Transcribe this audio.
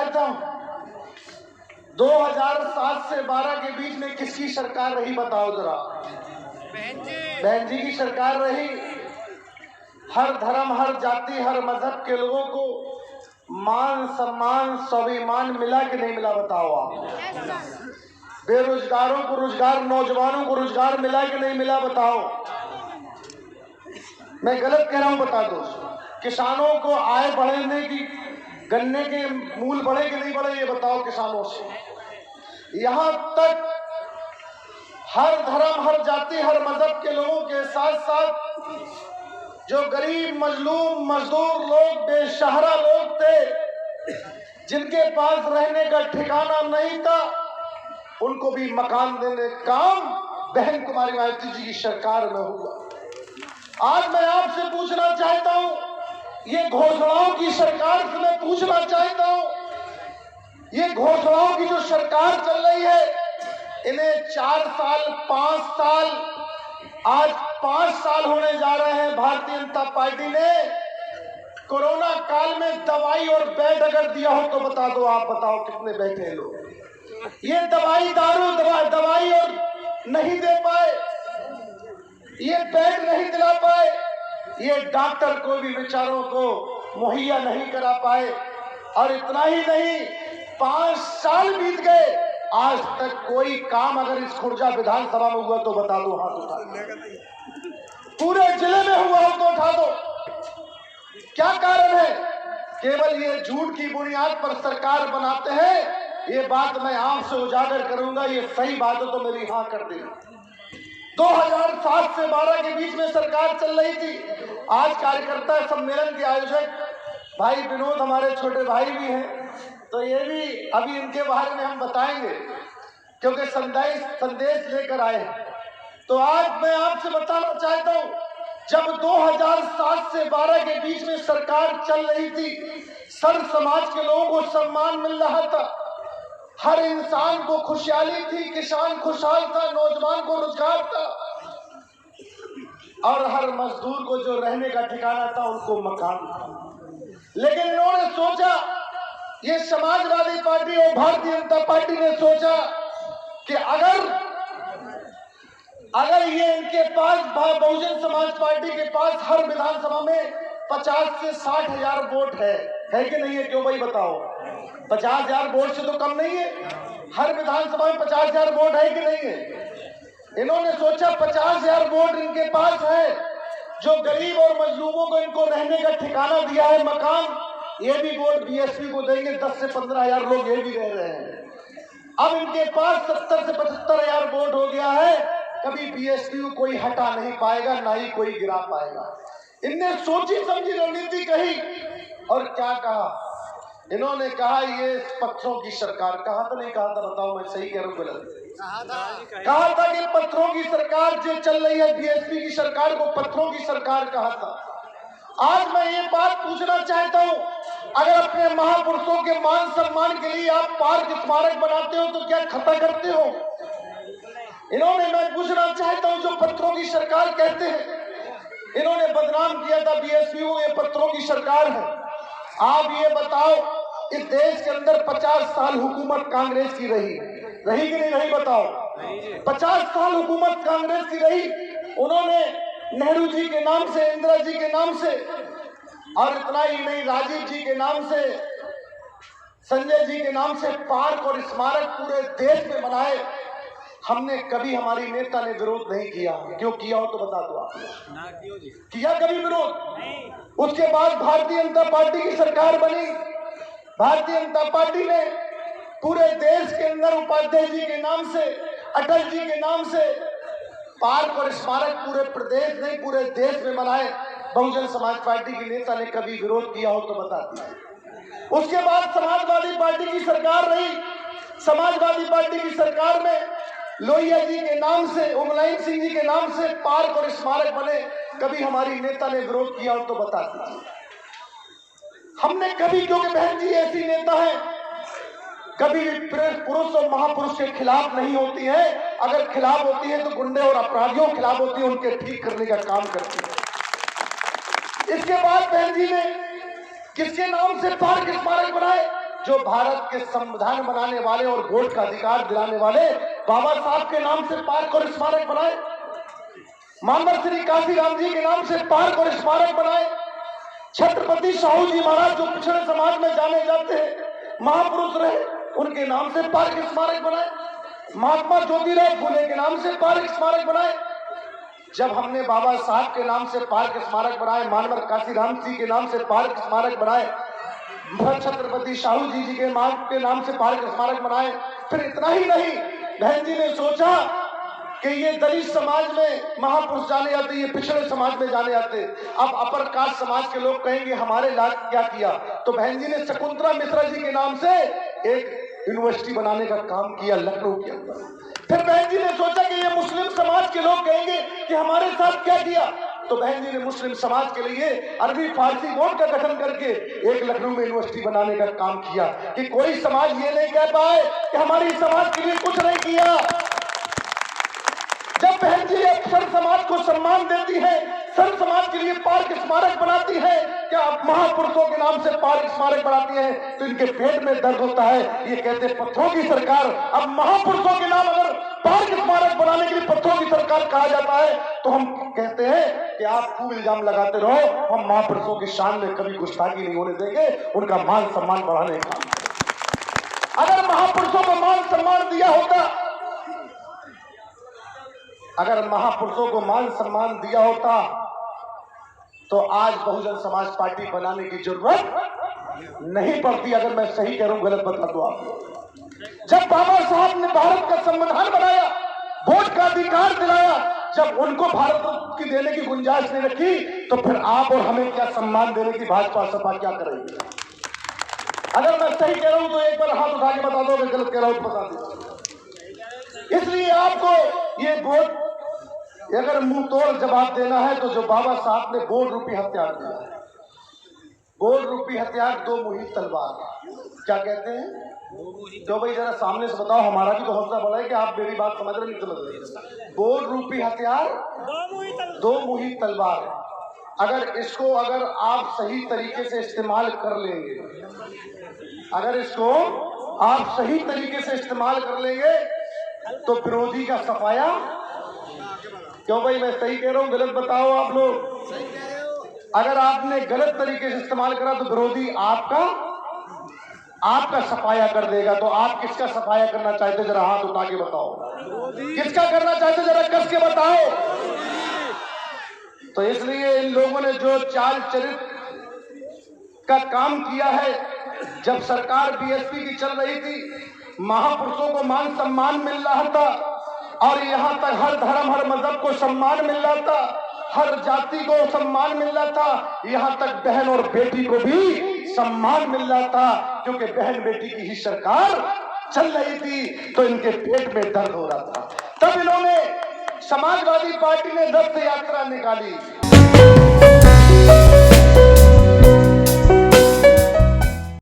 चाहता हूं, 2007 से 12 के बीच में किसकी सरकार रही बताओ जरा? बहन जी की सरकार रही। हर धर्म, हर जाति, हर मजहब के लोगों को मान सम्मान स्वाभिमान मिला कि नहीं मिला बताओ आप? बेरोजगारों को रोजगार, नौजवानों को रोजगार मिला कि नहीं मिला बताओ? मैं गलत कह रहा हूं बता दो। किसानों को आय बढ़ने की, गन्ने के मूल बढ़े कि नहीं बढ़े ये बताओ किसानों से। यहां तक हर धर्म, हर जाति, हर मजहब के लोगों के साथ साथ जो गरीब मजलूम मजदूर लोग, बेसहारा लोग थे, जिनके पास रहने का ठिकाना नहीं था, उनको भी मकान देने का काम बहन कुमारी मायावती जी की सरकार में हुआ। आज मैं आपसे पूछना चाहता हूं, ये घोषणाओं की सरकार से मैं पूछना चाहता हूं, ये घोषणाओं की जो सरकार चल रही है, इन्हें 4 साल 5 साल, आज 5 साल होने जा रहे हैं। भारतीय जनता पार्टी ने कोरोना काल में दवाई और बेड अगर दिया हो तो बता दो, आप बताओ कितने बैठे हैं लोग? ये दवाई दारू दवाई और नहीं दे पाए, ये बेड नहीं दिला पाए, ये डॉक्टर को भी बेचारों को मुहैया नहीं करा पाए। और इतना ही नहीं, 5 साल बीत गए, आज तक कोई काम अगर इस खुर्जा विधानसभा में हुआ तो बता दो, हाथ उठा दो। पूरे जिले में हुआ हो तो उठा दो। क्या कारण है? केवल ये झूठ की बुनियाद पर सरकार बनाते हैं। ये बात मैं आपसे उजागर करूंगा, ये सही बात है तो मेरी हाँ कर देना। 2007 से 12 के बीच में सरकार चल रही थी। आज कार्यकर्ता सम्मेलन के आयोजक भाई विनोद हमारे छोटे भाई भी हैं, तो ये भी अभी इनके बारे में हम बताएंगे क्योंकि संदेश लेकर आए हैं। तो आज मैं आपसे बताना चाहता हूं, जब 2007 से 12 के बीच में सरकार चल रही थी, सर्व समाज के लोगों को सम्मान मिल रहा था, हर इंसान को खुशहाली थी, किसान खुशहाल था, नौजवान को रोजगार था और हर मजदूर को जो रहने का ठिकाना था उनको मकान था। लेकिन इन्होंने सोचा, ये समाजवादी पार्टी और भारतीय जनता पार्टी ने सोचा कि अगर ये इनके पास, बहुजन समाज पार्टी के पास हर विधानसभा में 50 से 60 हजार वोट है कि नहीं है? क्यों भाई बताओ? 50 हजार वोट से तो कम नहीं है। हर विधानसभा में 50 हजार वोट है कि नहीं है? इन्होंने सोचा 50 हजार वोट इनके पास है, जो गरीब और मजलूमों को इनको रहने का ठिकाना दिया है, मकान, ये भी वोट बीएसपी को देंगे। 10 से 15 हजार लोग ये भी रह रहे हैं। अब इनके पास 70 से 75 हजार वोट हो गया है। कभी बीएसपी को कोई हटा नहीं पाएगा, ना ही कोई गिरा पाएगा। इनने सोची समझी रणनीति कही और क्या कहा? इन्होंने कहा ये पत्थरों की सरकार। कहा था नहीं कहा था? बताओ मैं सही कह रहा हूं गलत? कहा था कि पत्थरों की सरकार जो चल रही है, बीएसपी की सरकार को पत्थरों की सरकार कहा था। आज मैं ये बात पूछना चाहता हूं, अगर अपने महापुरुषों के मान सम्मान के लिए आप पार्क स्मारक बनाते हो तो क्या खता करते हो? इन्होंने, मैं पूछना चाहता हूं, जो पत्थरों की सरकार कहते हैं, इन्होंने बदनाम किया था बीएसपी को, ये पत्थरों की सरकार है। आप ये बताओ, इस देश के अंदर 50 साल हुकूमत कांग्रेस की रही कि नहीं रही बताओ? 50 साल हुकूमत कांग्रेस की रही। उन्होंने नेहरू जी के नाम से, इंदिरा जी के नाम से, और इतना ही नहीं, राजीव जी के नाम से, संजय जी के नाम से पार्क और स्मारक पूरे देश में बनाए। हमने कभी, हमारी नेता ने विरोध नहीं किया। क्यों किया हो तो बता दो आप? किया कभी विरोध? उसके बाद भारतीय जनता पार्टी की सरकार बनी। भारतीय जनता पार्टी ने पूरे देश के अंदर उपाध्याय जी के नाम से, अटल जी के नाम से पार्क और स्मारक पूरे प्रदेश नहीं पूरे देश में बनाए। बहुजन समाज पार्टी के नेता ने कभी विरोध किया हो तो बता दिया। उसके बाद समाजवादी पार्टी की सरकार रही। समाजवादी पार्टी की सरकार में लोहिया जी के नाम से, मुलायम सिंह जी के नाम से पार्क और स्मारक बने। कभी हमारी नेता ने विरोध किया हो तो बता दीजिए। हमने कभी, क्योंकि बहन जी ऐसी नेता है, कभी पुरुष और महापुरुष के खिलाफ नहीं होती है। अगर खिलाफ होती है तो गुंडे और अपराधियों के खिलाफ होती है, उनके ठीक करने का काम करती है। इसके बाद बहन जी ने किसके नाम से पार्क स्मारक बनाए? जो भारत के संविधान बनाने वाले और वोट का अधिकार दिलाने वाले बाबा साहब के नाम से पार्क और स्मारक बनाए, मानवर श्री काशीराम जी के नाम से पार्क और स्मारक बनाए, छत्रपति साहू जी महाराज जो पिछड़े समाज में जाने जाते हैं, महापुरुष रहे, उनके नाम से पार्क स्मारक बनाए, महात्मा ज्योतिराव फुले के नाम से पार्क स्मारक बनाए। जब हमने बाबा साहब के नाम से पार्क स्मारक बनाए, मानवर काशीराम जी के नाम से पार्क स्मारक बनाए, छत्रपति साहू जी के नाम से पार्क स्मारक बनाए, फिर इतना ही नहीं, बहन जी ने सोचा कि ये दलित समाज में महापुरुष जाने जाते, ये पिछड़े समाज में जाने जाते, अब अपर कास्ट समाज के लोग कहेंगे हमारे लायक क्या किया, तो बहन जी ने शकुंतला मिश्रा जी के नाम से एक यूनिवर्सिटी बनाने का काम किया लखनऊ के अंदर। फिर बहन जी ने सोचा कि ये मुस्लिम समाज के लोग कहेंगे कि हमारे साथ क्या किया, तो बहन जी ने मुस्लिम समाज के लिए अरबी फारसी बोर्ड का गठन करके एक लखनऊ में यूनिवर्सिटी बनाने का काम किया कि कोई समाज ये नहीं कह पाए कि हमारी समाज के लिए कुछ नहीं किया। जब बहन जी सर्व समाज को सम्मान देती है, सर्व समाज के लिए पार्क स्मारक बनाती है, क्या महापुरुषों के नाम से पार्क स्मारक बनाती है, तो इनके पेट में दर्द होता है। ये कहते हैं पत्थरों की सरकार। अब महापुरुषों के नाम अगर पार्क स्मारक बनाने के लिए पत्थरों की सरकार कहा जाता है, तो हम कहते हैं कि आप खूब इल्जाम लगाते रहो, हम महापुरुषों की शान में कभी गुस्ताखी नहीं होने देंगे, उनका मान सम्मान बढ़ाने का। अगर महापुरुषों को मान सम्मान दिया होता, अगर महापुरुषों को मान सम्मान दिया होता, तो आज बहुजन समाज पार्टी बनाने की जरूरत नहीं पड़ती। अगर मैं सही कह रहा हूं, गलत बता दो आप। जब बाबा साहब ने भारत का संविधान बनाया, वोट का अधिकार दिलाया, जब उनको भारत की देने की गुंजाइश नहीं रखी, तो फिर आप और हमें क्या सम्मान देने की भाजपा सपा क्या करेगी? अगर मैं सही कह रहा हूं तो एक बार हाथ उठा के बता दो, अगर गलत कह रहा हूं तो बता दो। इसलिए आपको ये वोट अगर मुंह तोड़ जवाब देना है, तो जो बाबा साहब ने वोट रूपी हथियार दिया, वोट रूपी हथियार दो मुहित तलवार, क्या कहते हैं? तो भाई जरा सामने से बताओ, हमारा भी तो हौसला बढ़ा है कि आप मेरी बात समझ रहे नहीं समझ रहे। वोट रूपी हथियार दो मुहित तलवार, अगर आप सही तरीके से इस्तेमाल कर लेंगे, अगर इसको आप सही तरीके से इस्तेमाल कर लेंगे, तो विरोधी का सफाया। क्यों भाई, मैं सही कह रहा हूं, गलत बताओ आप लोग। अगर आपने गलत तरीके से इस्तेमाल करा तो विरोधी आपका सफाया कर देगा। तो आप किसका सफाया करना चाहते, जरा हाथ उठा के बताओ। किसका करना चाहते, जरा कस के बताओ। तो इसलिए इन लोगों ने जो चाल चरित्र का काम किया है, जब सरकार बीएसपी की चल रही थी, महापुरुषों को मान सम्मान मिल रहा था, और यहाँ तक हर धर्म हर मजहब को सम्मान मिल रहा था, हर जाति को सम्मान मिल रहा था, यहाँ तक बहन और बेटी को भी सम्मान मिल रहा था, क्योंकि बहन बेटी की ही सरकार चल रही थी, तो इनके पेट में दर्द हो रहा था। तब इन्होंने समाजवादी पार्टी ने रथ यात्रा निकाली।